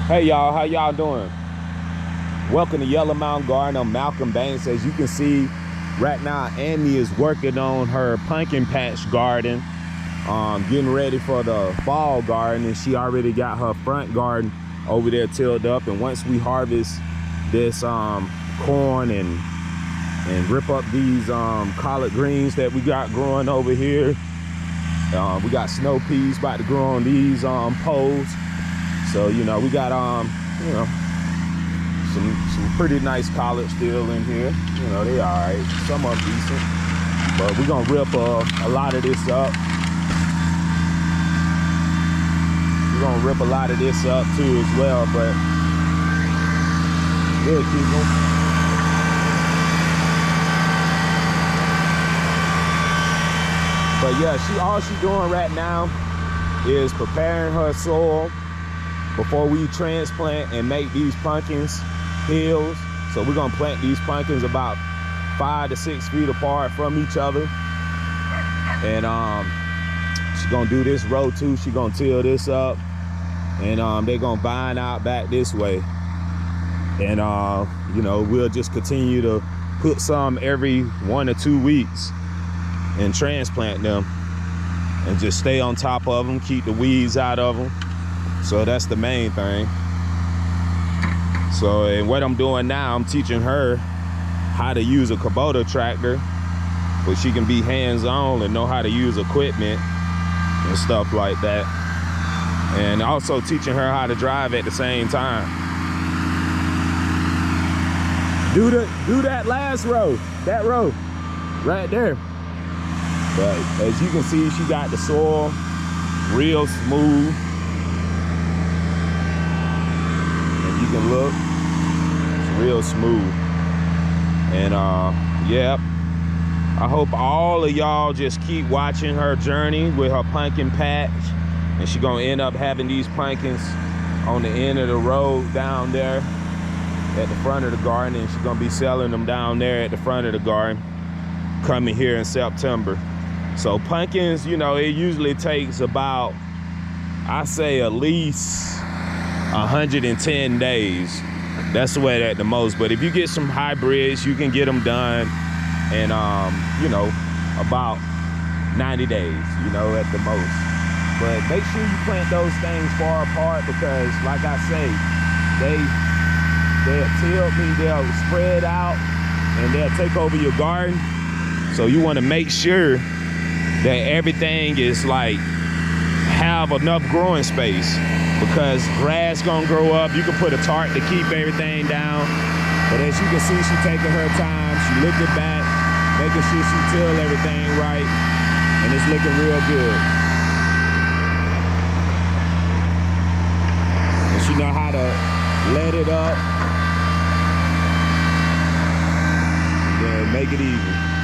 Hey y'all, how y'all doing? Welcome to Yellow Mountain Garden. I'm Malcolm Banks. As you can see, right now Amy is working on her pumpkin patch garden, getting ready for the fall garden, and she already got her front garden over there tilled up. And once we harvest this corn and rip up these collard greens that we got growing over here, we got snow peas about to grow on these poles. So, you know, we got, you know, some pretty nice collards still in here. You know, they all right. Some are decent. But we're going to rip a lot of this up. We're going to rip a lot of this up, too, as well. But, good, people. But, yeah, all she's doing right now is preparing her soil before we transplant and make these pumpkins hills. So we're gonna plant these pumpkins about 5 to 6 feet apart from each other. And she's gonna do this row too. She's gonna till this up, and they're gonna vine out back this way. And you know, we'll just continue to put some every 1 or 2 weeks and transplant them, and just stay on top of them, keep the weeds out of them. So that's the main thing. So, and what I'm doing now, I'm teaching her how to use a Kubota tractor, where she can be hands-on and know how to use equipment and stuff like that. And also teaching her how to drive at the same time. Do that last row, that row, right there. But as you can see, she got the soil real smooth. You can look, it's real smooth. And yeah, I hope all of y'all just keep watching her journey with her pumpkin patch, and she's gonna end up having these pumpkins on the end of the road down there at the front of the garden, and she's gonna be selling them down there at the front of the garden coming here in September. So pumpkins, you know, it usually takes about, I say, at least 110 days. That's the way at the most. But if you get some hybrids, you can get them done in you know, about 90 days, you know, at the most. But make sure you plant those things far apart, because like I say, they'll till me, they'll spread out and they'll take over your garden. So you want to make sure that everything is like have enough growing space, because grass gonna grow up. You can put a tarp to keep everything down, but as you can see, she's taking her time. She looking back, making sure she till everything right, and it's looking real good. And she know how to let it up, then make it even.